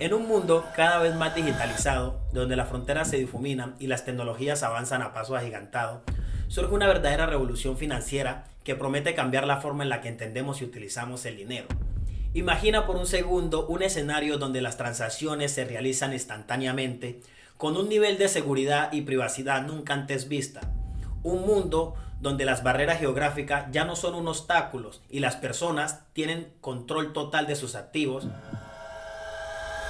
En un mundo cada vez más digitalizado, donde las fronteras se difuminan y las tecnologías avanzan a paso agigantado, surge una verdadera revolución financiera que promete cambiar la forma en la que entendemos y utilizamos el dinero. Imagina por un segundo un escenario donde las transacciones se realizan instantáneamente, con un nivel de seguridad y privacidad nunca antes vista. Un mundo donde las barreras geográficas ya no son un obstáculo y las personas tienen control total de sus activos.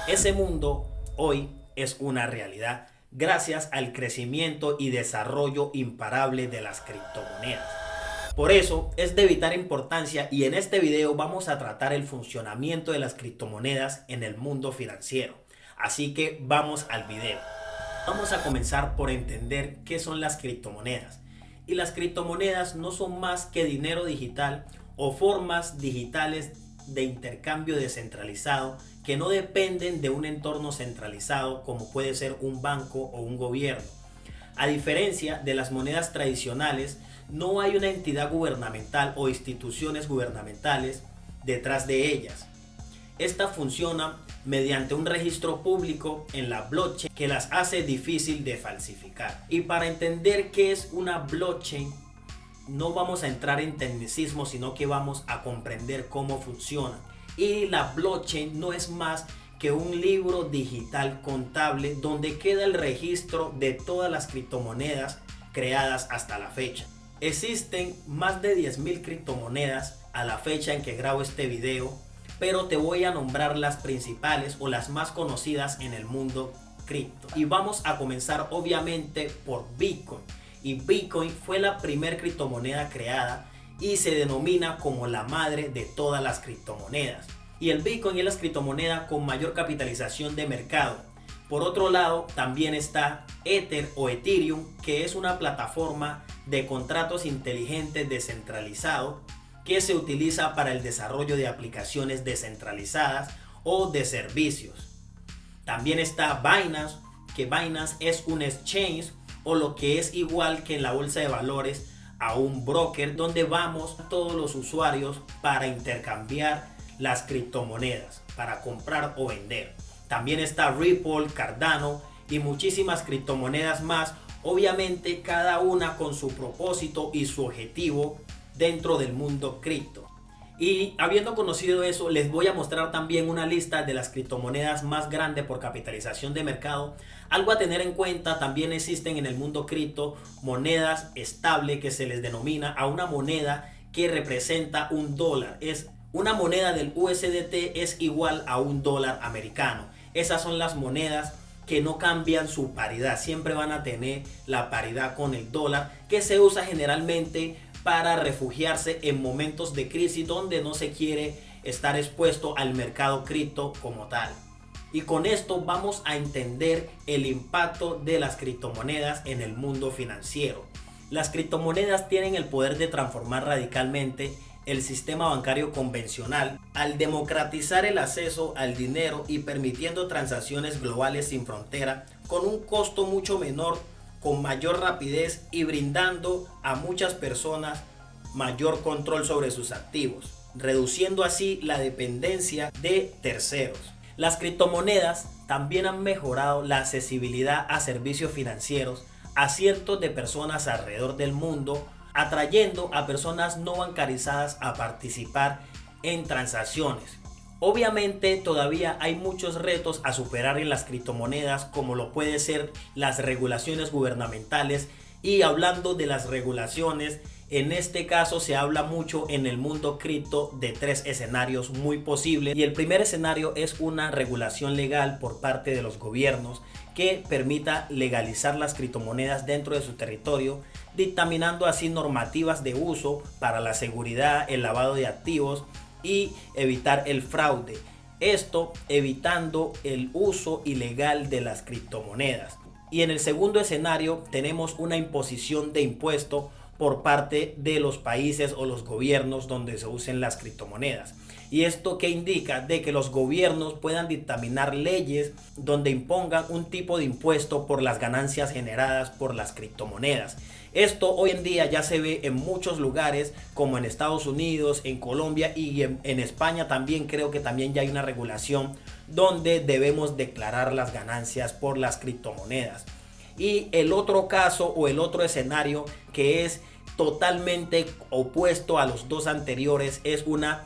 Ese mundo hoy es una realidad gracias al crecimiento y desarrollo imparable de las criptomonedas. Por eso es de vital importancia y en este video vamos a tratar el funcionamiento de las criptomonedas en el mundo financiero. Así que vamos al video. Vamos a comenzar por entender qué son las criptomonedas. Y las criptomonedas no son más que dinero digital o formas digitales de intercambio descentralizado que no dependen de un entorno centralizado como puede ser un banco o un gobierno. A diferencia de las monedas tradicionales, no hay una entidad gubernamental o instituciones gubernamentales detrás de ellas. Estas funcionan mediante un registro público en la blockchain que las hace difícil de falsificar. Y para entender qué es una blockchain, no vamos a entrar en tecnicismo, sino que vamos a comprender cómo funciona. Y la blockchain no es más que un libro digital contable donde queda el registro de todas las criptomonedas creadas hasta la fecha. Existen más de 10.000 criptomonedas a la fecha en que grabo este video, pero te voy a nombrar las principales o las más conocidas en el mundo cripto. Y vamos a comenzar obviamente por Bitcoin. Y Bitcoin fue la primer criptomoneda creada y se denomina como la madre de todas las criptomonedas. Y el Bitcoin es la criptomoneda con mayor capitalización de mercado. Por otro lado, también está Ether o Ethereum, que es una plataforma de contratos inteligentes descentralizados que se utiliza para el desarrollo de aplicaciones descentralizadas o de servicios. También está Binance, que Binance es un exchange o lo que es igual que en la bolsa de valores a un broker donde vamos todos los usuarios para intercambiar las criptomonedas, para comprar o vender. También está Ripple, Cardano y muchísimas criptomonedas más, obviamente cada una con su propósito y su objetivo dentro del mundo cripto. Y habiendo conocido eso, les voy a mostrar también una lista de las criptomonedas más grandes por capitalización de mercado. Algo a tener en cuenta, también existen en el mundo cripto monedas estables que se les denomina a una moneda que representa un dólar. Es una moneda del USDT es igual a un dólar americano. Esas son las monedas que no cambian su paridad, siempre van a tener la paridad con el dólar, que se usa generalmente para refugiarse en momentos de crisis donde no se quiere estar expuesto al mercado cripto como tal. Y con esto vamos a entender el impacto de las criptomonedas en el mundo financiero. Las criptomonedas tienen el poder de transformar radicalmente el sistema bancario convencional al democratizar el acceso al dinero y permitiendo transacciones globales sin frontera con un costo mucho menor, con mayor rapidez y brindando a muchas personas mayor control sobre sus activos, reduciendo así la dependencia de terceros. Las criptomonedas también han mejorado la accesibilidad a servicios financieros a cientos de personas alrededor del mundo, atrayendo a personas no bancarizadas a participar en transacciones. Obviamente todavía hay muchos retos a superar en las criptomonedas, como lo puede ser las regulaciones gubernamentales. Y hablando de las regulaciones, en este caso se habla mucho en el mundo cripto de tres escenarios muy posibles. Y el primer escenario es una regulación legal por parte de los gobiernos que permita legalizar las criptomonedas dentro de su territorio, dictaminando así normativas de uso para la seguridad, el lavado de activos y evitar el fraude. Esto evitando el uso ilegal de las criptomonedas. Y en el segundo escenario tenemos una imposición de impuesto por parte de los países o los gobiernos donde se usen las criptomonedas. ¿Y esto qué indica? De que los gobiernos puedan dictaminar leyes donde impongan un tipo de impuesto por las ganancias generadas por las criptomonedas. Esto hoy en día ya se ve en muchos lugares, como en Estados Unidos, en Colombia y en España también creo que también ya hay una regulación donde debemos declarar las ganancias por las criptomonedas. Y el otro caso o el otro escenario que es totalmente opuesto a los dos anteriores es una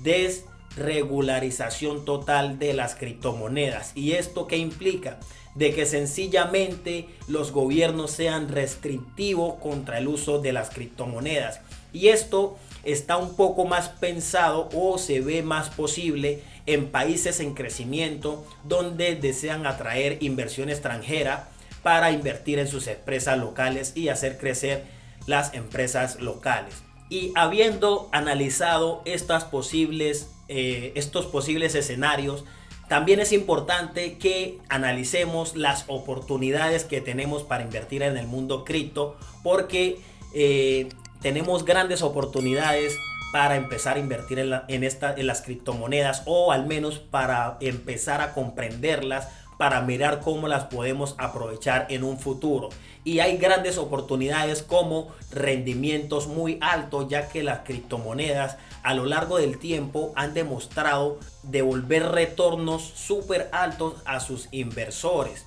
desregularización total de las criptomonedas. ¿Y esto qué implica? De que sencillamente los gobiernos sean restrictivos contra el uso de las criptomonedas. Y esto está un poco más pensado o se ve más posible en países en crecimiento donde desean atraer inversión extranjera para invertir en sus empresas locales y hacer crecer las empresas locales. Y habiendo analizado estos posibles escenarios, también es importante que analicemos las oportunidades que tenemos para invertir en el mundo cripto, porque tenemos grandes oportunidades para empezar a invertir en las criptomonedas, o al menos para empezar a comprenderlas, para mirar cómo las podemos aprovechar en un futuro. Y hay grandes oportunidades como rendimientos muy altos, ya que las criptomonedas a lo largo del tiempo han demostrado devolver retornos súper altos a sus inversores.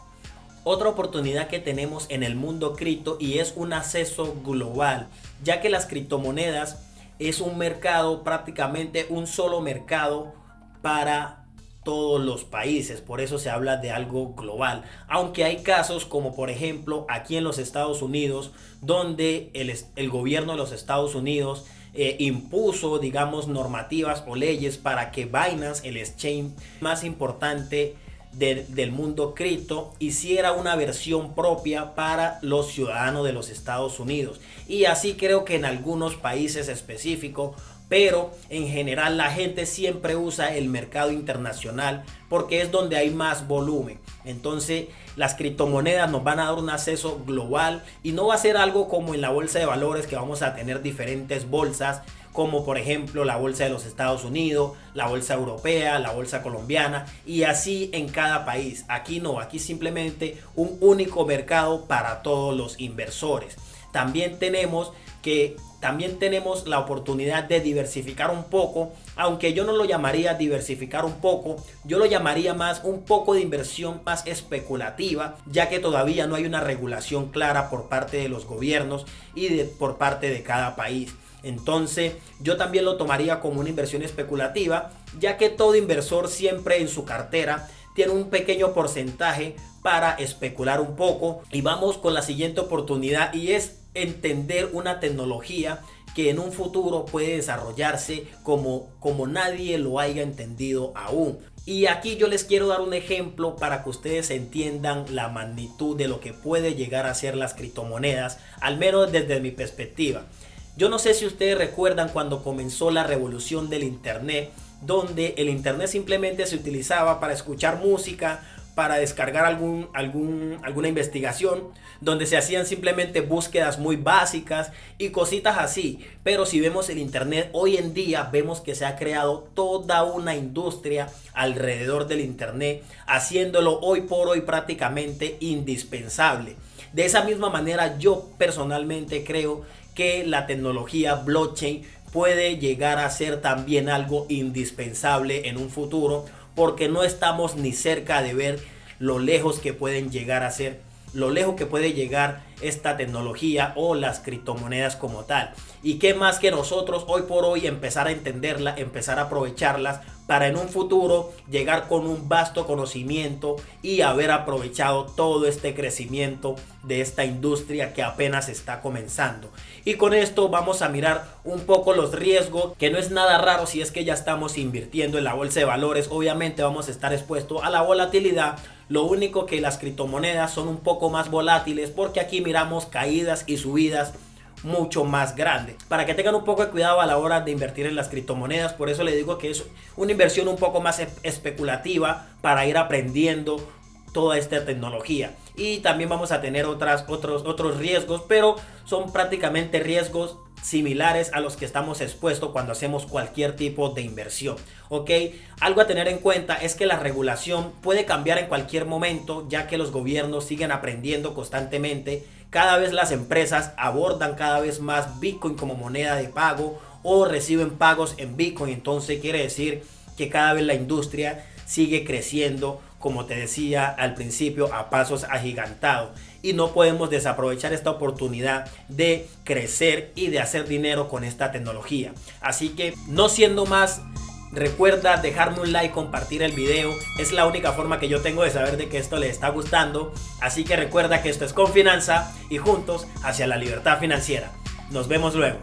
Otra oportunidad que tenemos en el mundo cripto y es un acceso global, ya que las criptomonedas es un mercado, prácticamente un solo mercado para todos los países, por eso se habla de algo global, aunque hay casos como por ejemplo aquí en los Estados Unidos, donde el gobierno de los Estados Unidos impuso, digamos, normativas o leyes para que Binance, el exchange más importante del mundo cripto, hiciera una versión propia para los ciudadanos de los Estados Unidos. Y así creo que en algunos países específicos, pero en general la gente siempre usa el mercado internacional porque es donde hay más volumen. Entonces las criptomonedas nos van a dar un acceso global y no va a ser algo como en la bolsa de valores, que vamos a tener diferentes bolsas, como por ejemplo la bolsa de los Estados Unidos, la bolsa europea, la bolsa colombiana, y así en cada país. Aquí no, aquí simplemente un único mercado para todos los inversores. También tenemos la oportunidad de diversificar un poco, aunque yo no lo llamaría diversificar un poco, yo lo llamaría más un poco de inversión más especulativa, ya que todavía no hay una regulación clara por parte de los gobiernos y por parte de cada país. Entonces yo también lo tomaría como una inversión especulativa, ya que todo inversor siempre en su cartera tiene un pequeño porcentaje para especular un poco. Y vamos con la siguiente oportunidad, y es entender una tecnología que en un futuro puede desarrollarse como nadie lo haya entendido aún. Y aquí yo les quiero dar un ejemplo para que ustedes entiendan la magnitud de lo que puede llegar a ser las criptomonedas, al menos desde mi perspectiva. Yo no sé si ustedes recuerdan cuando comenzó la revolución del internet, donde el internet simplemente se utilizaba para escuchar música, para descargar alguna investigación, donde se hacían simplemente búsquedas muy básicas y cositas así. Pero si vemos el internet hoy en día, vemos que se ha creado toda una industria alrededor del internet, haciéndolo hoy por hoy prácticamente indispensable. De esa misma manera, yo personalmente creo que la tecnología blockchain puede llegar a ser también algo indispensable en un futuro, porque no estamos ni cerca de ver lo lejos que pueden llegar a ser, lo lejos que puede llegar esta tecnología o las criptomonedas como tal. Y qué más que nosotros hoy por hoy empezar a entenderla, empezar a aprovecharlas para en un futuro llegar con un vasto conocimiento y haber aprovechado todo este crecimiento de esta industria que apenas está comenzando. Y con esto vamos a mirar un poco los riesgos, que no es nada raro si es que ya estamos invirtiendo en la bolsa de valores. Obviamente vamos a estar expuestos a la volatilidad. Lo único que las criptomonedas son un poco más volátiles, porque aquí miramos caídas y subidas mucho más grandes, para que tengan un poco de cuidado a la hora de invertir en las criptomonedas. Por eso le digo que es una inversión un poco más especulativa, para ir aprendiendo toda esta tecnología. Y también vamos a tener otros riesgos, pero son prácticamente riesgos similares a los que estamos expuestos cuando hacemos cualquier tipo de inversión. ¿Ok? Algo a tener en cuenta es que la regulación puede cambiar en cualquier momento, ya que los gobiernos siguen aprendiendo constantemente. Cada vez las empresas abordan cada vez más Bitcoin como moneda de pago o reciben pagos en Bitcoin. Entonces quiere decir que cada vez la industria sigue creciendo, como te decía al principio, a pasos agigantados. Y no podemos desaprovechar esta oportunidad de crecer y de hacer dinero con esta tecnología. Así que, no siendo más, recuerda dejarme un like, compartir el video. Es la única forma que yo tengo de saber de que esto les está gustando. Así que recuerda que esto es Confinanza y juntos hacia la libertad financiera. Nos vemos luego.